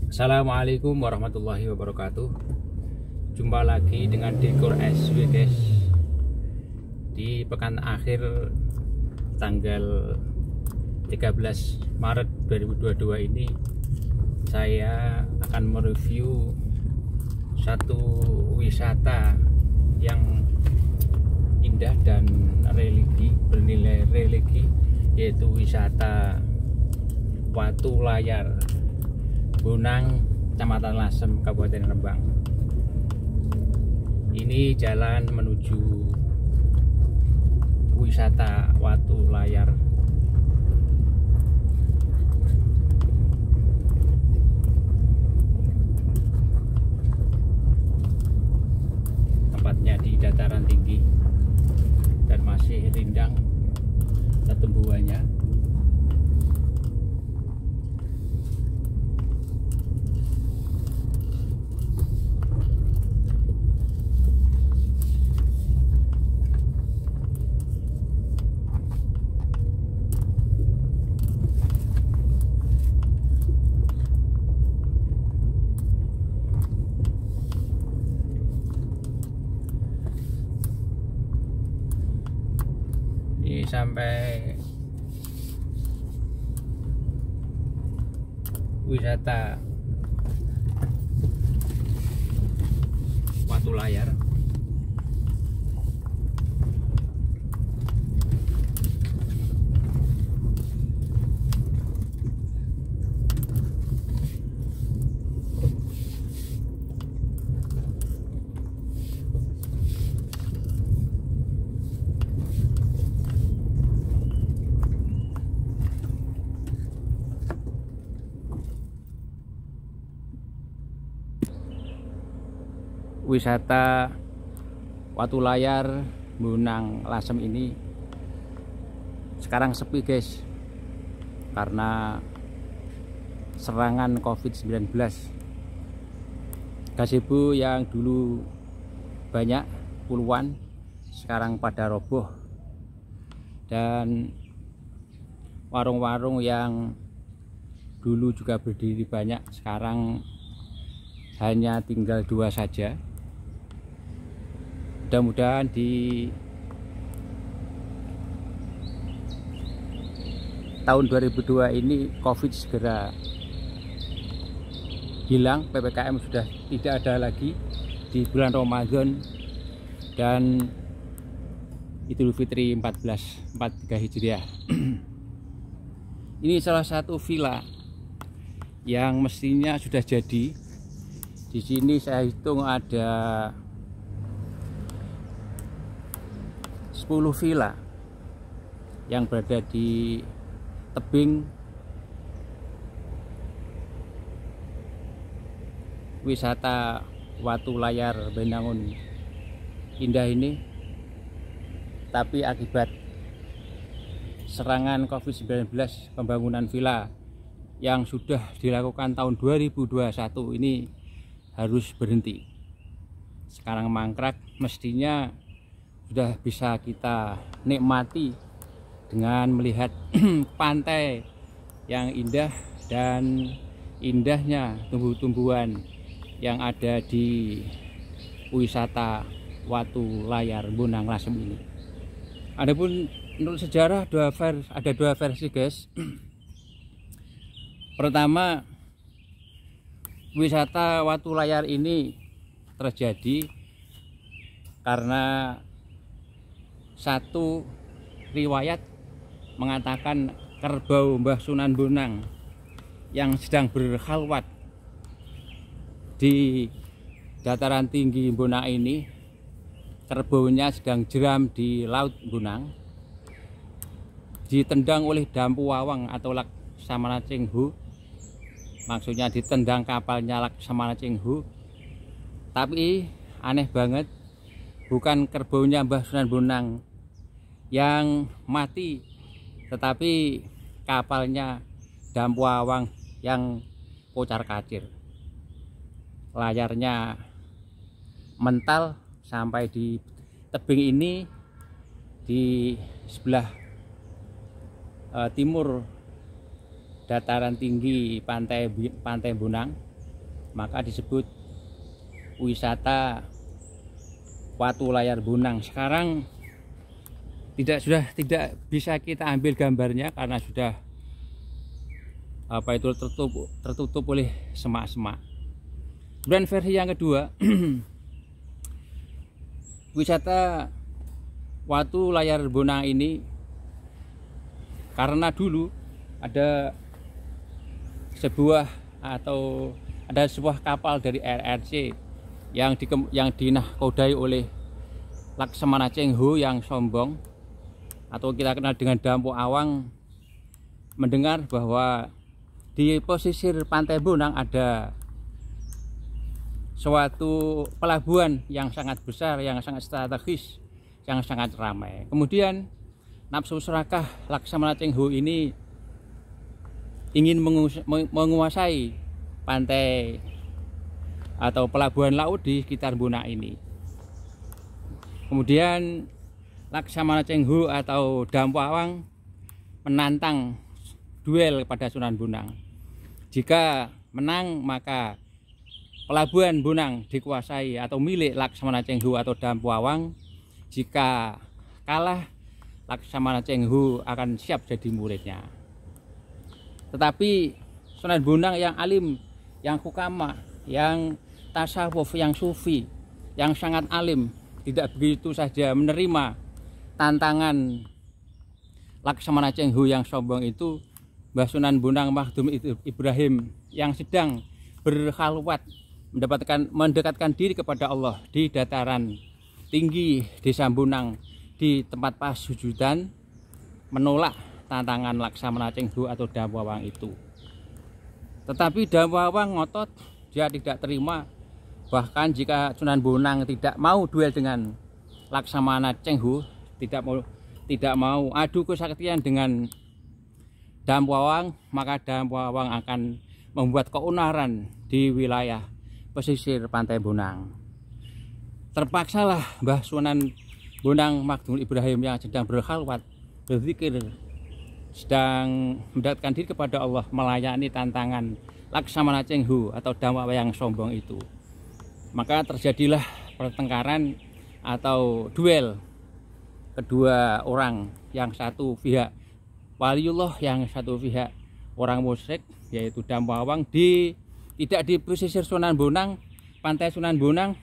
Assalamualaikum warahmatullahi wabarakatuh. Jumpa lagi dengan Dekor SW guys. Di pekan akhir tanggal 13 Maret 2022 ini, saya akan mereview satu wisata yang indah dan bernilai religi, yaitu wisata Watu Layar Bonang, Kecamatan Lasem, Kabupaten Rembang. Ini jalan menuju wisata Watu Layar. Tempatnya di dataran tinggi dan masih rindang tumbuhannya. Ini sampai wisata Watu Layar. Wisata Watu Layar Bonang Lasem ini sekarang sepi guys, karena serangan COVID-19. Gazebo yang dulu banyak puluhan sekarang pada roboh, dan warung-warung yang dulu juga berdiri banyak sekarang hanya tinggal 2 saja. Mudah-mudahan di tahun 2002 ini COVID segera hilang, PPKM sudah tidak ada lagi di bulan Ramadan dan Idul Fitri 1443 Hijriah. Ini salah satu villa yang mestinya sudah jadi. Di sini saya hitung ada 10 villa yang berada di tebing wisata Watu Layar Benangun indah ini. Tapi akibat serangan COVID-19, pembangunan villa yang sudah dilakukan tahun 2021 ini harus berhenti. Sekarang mangkrak, mestinya sudah bisa kita nikmati dengan melihat pantai yang indah dan indahnya tumbuh-tumbuhan yang ada di wisata Watu Layar Bonang Lasem ini. Adapun menurut sejarah ada dua versi guys. Pertama, wisata Watu Layar ini terjadi karena satu riwayat mengatakan kerbau Mbah Sunan Bonang yang sedang berkhalwat di dataran tinggi Bonang ini, kerbaunya sedang jeram di Laut Bonang, ditendang oleh Dampu Wawang atau Laksamana Cheng-ho. Maksudnya ditendang kapalnya Laksamana Cheng-ho. Tapi aneh banget, bukan kerbaunya Mbah Sunan Bonang yang mati, tetapi kapalnya Dampu Wawang yang kocar kacir. Layarnya mental sampai di tebing ini, di sebelah timur dataran tinggi pantai Bonang. maka disebut wisata Watu Layar Bonang. Sekarang sudah tidak bisa kita ambil gambarnya karena sudah tertutup oleh semak-semak. Dan versi yang kedua wisata Watu Layar Bonang ini, karena dulu ada sebuah kapal dari RRC yang dinahkodai oleh Laksamana Cheng Ho yang sombong, atau kita kenal dengan Dampo Awang, mendengar bahwa di pesisir pantai Bonang ada suatu pelabuhan yang sangat besar, yang sangat strategis, yang sangat ramai. Kemudian nafsu serakah Laksamana Cheng Ho ini ingin menguasai pantai atau pelabuhan laut di sekitar Bonang ini. Kemudian Laksamana Cheng Ho atau Dampo Awang menantang duel kepada Sunan Bonang. Jika menang, maka pelabuhan Bonang dikuasai atau milik Laksamana Cheng Ho atau Dampo Awang. Jika kalah, Laksamana Cheng Ho akan siap jadi muridnya. Tetapi Sunan Bonang yang alim, yang hukama, yang tasawuf, yang sufi, yang sangat alim, tidak begitu saja menerima tantangan Laksamana Cheng Ho yang sombong itu. Mbah Sunan Bonang Maghdum Ibrahim yang sedang berkhalwat mendekatkan diri kepada Allah di dataran tinggi Desa Bonang, di tempat pasujudan, menolak tantangan Laksamana Cheng Ho atau Dampo Awang itu. Tetapi Dampo Awang ngotot, dia tidak terima. Bahkan jika Sunan Bonang tidak mau duel dengan Laksamana Cheng Ho, tidak mau adu kesaktian dengan Dampo Awang, maka Dampo Awang akan membuat keonaran di wilayah pesisir pantai Bonang. Terpaksalah Mbah Sunan Bonang Maghdum Ibrahim yang sedang berkhalwat, berzikir, sedang mendekatkan diri kepada Allah, melayani tantangan Laksamana Cheng Ho atau Dampo Awang yang sombong itu. Maka terjadilah pertengkaran atau duel kedua orang, yang satu pihak waliullah, yang satu pihak orang musyrik, yaitu Dampo Awang, tidak di pesisir Sunan Bonang, pantai Sunan Bonang,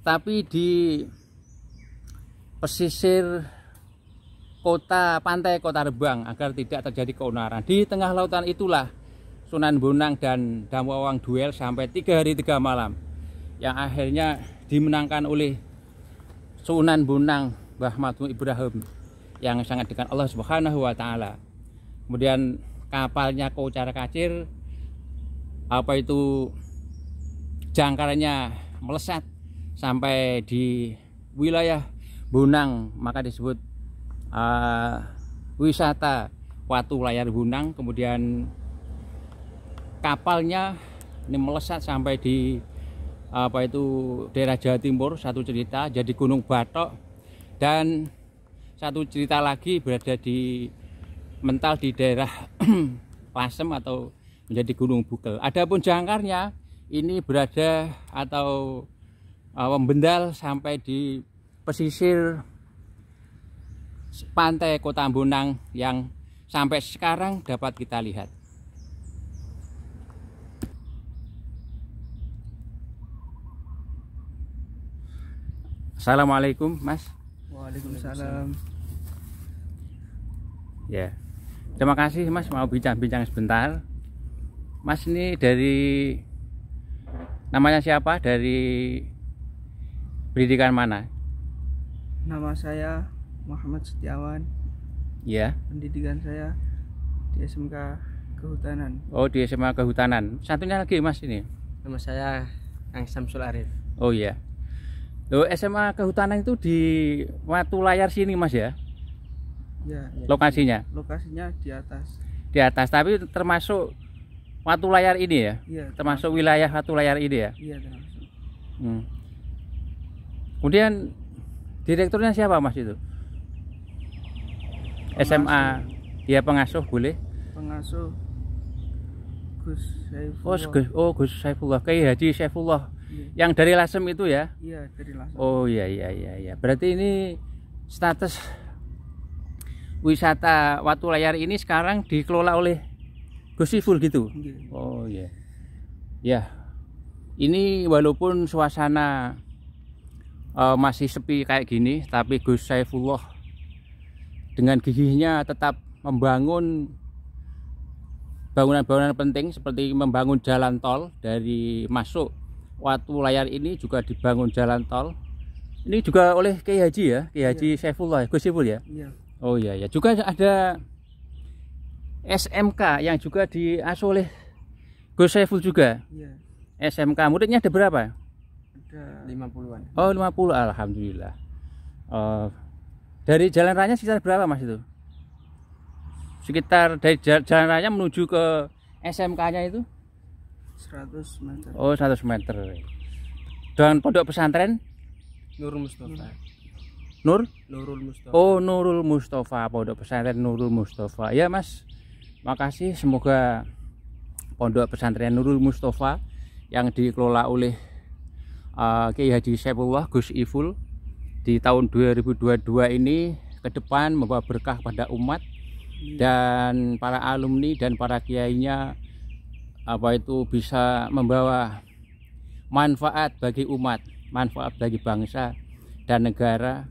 tapi di pesisir pantai Kota Rembang, agar tidak terjadi keonaran. Di tengah lautan itulah Sunan Bonang dan Dampo Awang duel sampai 3 hari 3 malam, yang akhirnya dimenangkan oleh Sunan Bonang Mbah Maghdum Ibrahim yang sangat dekat Allah Subhanahu wa Ta'ala. Kemudian kapalnya kocar kacir, jangkarnya melesat sampai di wilayah Bonang, maka disebut wisata Watu Layar Bonang. Kemudian kapalnya ini melesat sampai di daerah Jawa Timur, satu cerita jadi Gunung Batok, dan satu cerita lagi berada mental di daerah Lasem atau menjadi Gunung Bukel. Adapun jangkarnya ini berada atau membendal sampai di pesisir pantai Kota Bonang yang sampai sekarang dapat kita lihat. Assalamualaikum, Mas. Waalaikumsalam. Ya, terima kasih Mas mau bincang-bincang sebentar. Mas ini namanya siapa? Dari pendidikan mana? Nama saya Muhammad Setiawan. Ya. Pendidikan saya di SMK Kehutanan. Oh, di SMA Kehutanan. Satunya lagi Mas ini. Nama saya Kang Samsul Arif. Oh iya. Loh, SMA Kehutanan itu di Watu Layar sini Mas ya? Ya. Lokasinya? Lokasinya di atas. Di atas, tapi termasuk Watu Layar ini ya? Iya. Termasuk wilayah Watu Layar ini ya? Iya, termasuk. Kemudian direkturnya siapa Mas itu? Pengasuh. SMA, dia pengasuh boleh? Pengasuh Gus Saifullah. Gus Saifullah, Kiai Haji Saifullah. Iya. Yang dari Lasem itu ya? Iya, dari Lasem. Oh iya. Berarti ini status wisata Watu Layar ini sekarang dikelola oleh Gus Saiful gitu. Iya. Oh iya. Ya. Ini walaupun suasana masih sepi kayak gini, tapi Gus Saifullah dengan gigihnya tetap membangun bangunan-bangunan penting seperti membangun jalan tol dari masuk Watu Layar ini, juga dibangun jalan tol. Ini juga oleh Kiai Haji ya, Kiai Haji Saifullah, Gus Saiful ya. Iya. Oh iya ya. Juga ada SMK yang juga diasuh oleh Gus Saiful juga. Iya. SMK muridnya ada berapa? Ada 50-an. Oh 50, alhamdulillah. Dari jalan raya sekitar berapa Mas itu? Sekitar dari jalan raya menuju ke SMK-nya itu? 100 meter. Oh 100 meter. Dan pondok pesantren Nurul Mustafa. Nurul Mustafa. Oh Nurul Mustafa, pondok pesantren Nurul Mustafa. Ya Mas, makasih. Semoga pondok pesantren Nurul Mustafa yang dikelola oleh Kiai Haji Saifullah Gus Saiful di tahun 2022 ini ke depan membawa berkah pada umat dan para alumni dan para kiainya, bisa membawa manfaat bagi umat, manfaat bagi bangsa dan negara,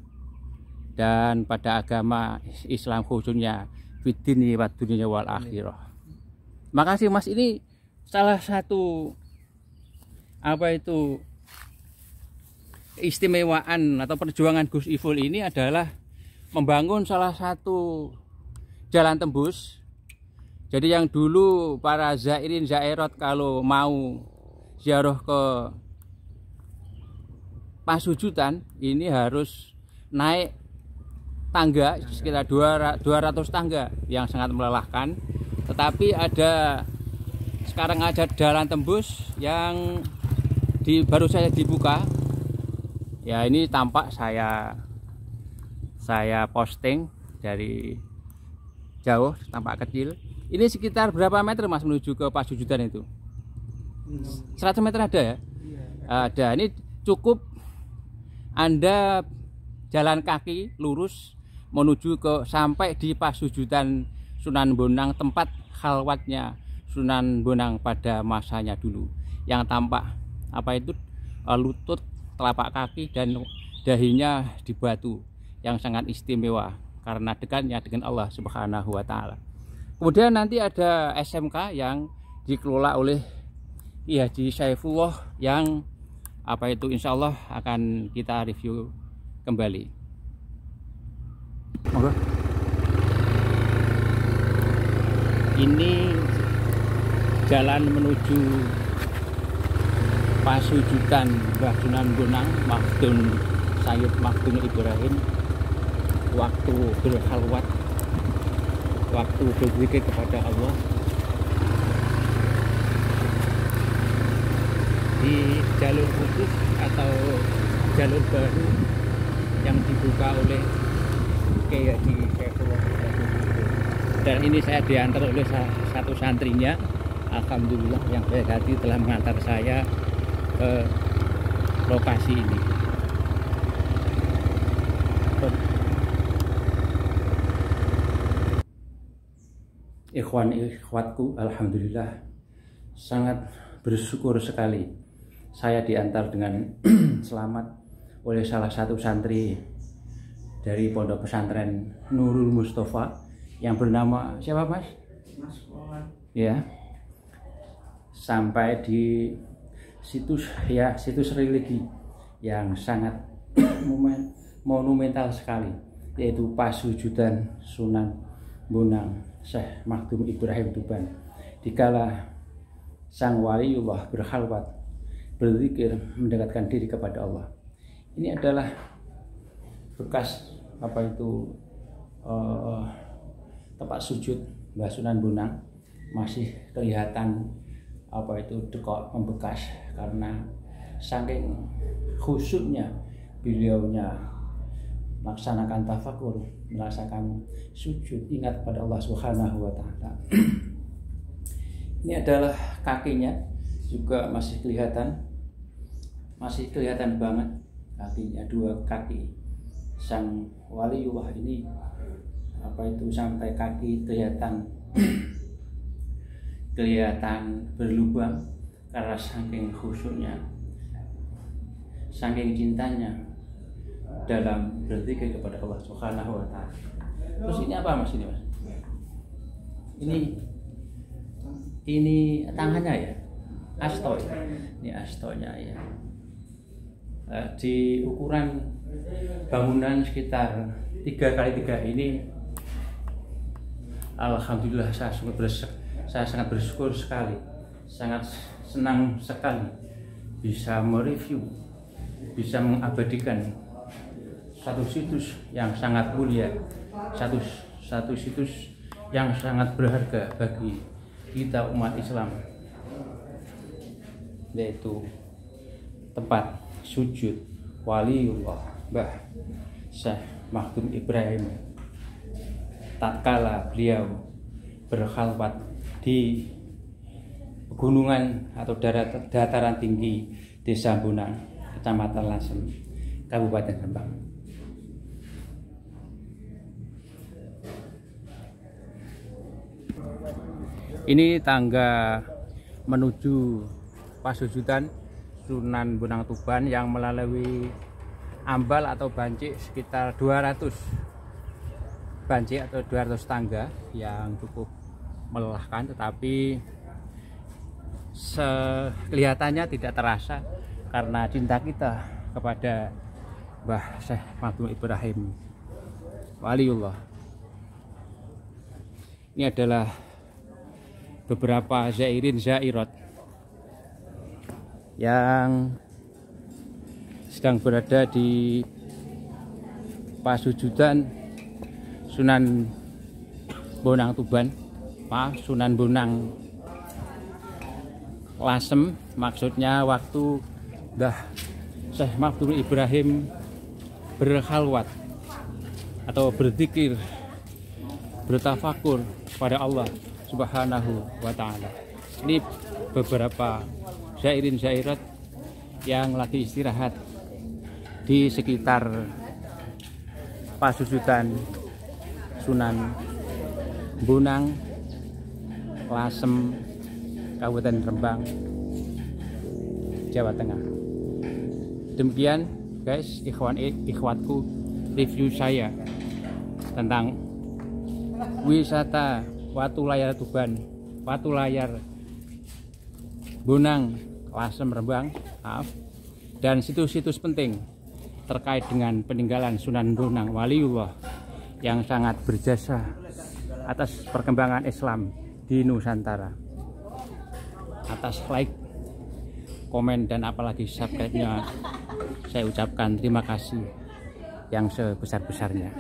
dan pada agama Islam khususnya fid-dini wad dunya wal akhirah. Makasih Mas. Ini salah satu keistimewaan atau perjuangan Gus Saiful ini adalah membangun salah satu jalan tembus. Jadi yang dulu para zairin zairat kalau mau ziarah ke Pasujudan ini harus naik tangga sekitar 200 tangga yang sangat melelahkan. Tetapi sekarang ada jalan tembus yang baru saja dibuka. Ya ini tampak saya posting dari jauh, tampak kecil. Ini sekitar berapa meter Mas menuju ke Pasujudan itu? 100 meter ada ya? Iya. Ada. Ini cukup Anda jalan kaki lurus menuju sampai di Pasujudan Sunan Bonang, tempat khalwatnya Sunan Bonang pada masanya dulu. Yang tampak lutut, telapak kaki dan dahinya di batu yang sangat istimewa karena dekatnya dengan Allah Subhanahu wa taala. Kemudian nanti ada SMK yang dikelola oleh Kiai Haji Saifullah yang insya Allah akan kita review kembali. Monggo. Ini jalan menuju Pasujudan Mbah Sunan Bonang Makhdum Sayyid Makhdum Ibrahim, waktu berkhalwat, waktu berzikir kepada Allah di jalur khusus atau jalur baru yang dibuka oleh Kiai Haji Saifullah. Dan ini saya diantar oleh satu santrinya, alhamdulillah, yang baik hati telah mengantar saya ke lokasi ini. Ikhwatku, alhamdulillah sangat bersyukur sekali saya diantar dengan selamat oleh salah satu santri dari pondok pesantren Nurul Mustafa yang bernama siapa Mas? Mas Wawan. Ya. Sampai di situs religi yang sangat monumental sekali, yaitu Pasujudan Sunan Bonang Syekh Makhdum Ibrahim Tuban. Dikala sang waliullah berkhalwat, berzikir, mendekatkan diri kepada Allah. Ini adalah bekas tempat sujud Mbah Sunan Bonang. Masih kelihatan dekok membekas karena saking khusyuknya beliaunya melaksanakan tafakur, merasakan sujud, ingat pada Allah Subhanahu wa taala. Ini adalah kakinya, juga masih kelihatan banget kakinya, dua kaki sang waliullah ini, apa itu, sampai kaki kelihatan berlubang karena saking khusyuknya, saking cintanya dalam berzikir kepada Allah Subhanahu wa Ta'ala. Terus ini apa Mas ini, Mas? Ini tangannya ya, asto ya. Ini astonya ya. Di ukuran bangunan sekitar 3x3 ini, alhamdulillah saya sangat bersyukur sekali, sangat senang sekali bisa mereview, bisa mengabadikan satu situs yang sangat mulia, satu situs yang sangat berharga bagi kita umat Islam, yaitu tempat sujud waliullah Mbah Syekh Makhdum Ibrahim tatkala beliau berkhalwat di pegunungan atau dataran tinggi Desa Bonang, Kecamatan Lasem, Kabupaten Rembang. Ini tangga menuju pasujudan Sunan Bonang Tuban yang melalui ambal atau bancik sekitar 200 bancik atau 200 tangga yang cukup melelahkan, tetapi kelihatannya tidak terasa karena cinta kita kepada Mbah Syekh Makhdum Ibrahim waliullah. Ini adalah beberapa zairin zairat yang sedang berada di pasujudan Sunan Bonang Tuban, Sunan Bonang Lasem, maksudnya waktu Mbah Syekh Makhdum Ibrahim berkhalwat atau berzikir, bertafakur kepada Allah Subhanahu wa Ta'ala. Ini beberapa zairin zairat yang lagi istirahat di sekitar pasujudan Sunan Bonang Lasem, Kabupaten Rembang, Jawa Tengah. Demikian guys, ikhwatku, review saya tentang wisata Watu Layar Tuban, Watu Layar Bonang Lasem Rembang, dan situs-situs penting terkait dengan peninggalan Sunan Bonang waliullah yang sangat berjasa atas perkembangan Islam di Nusantara. Atas like, komen, dan apalagi subscribe-nya saya ucapkan terima kasih yang sebesar-besarnya.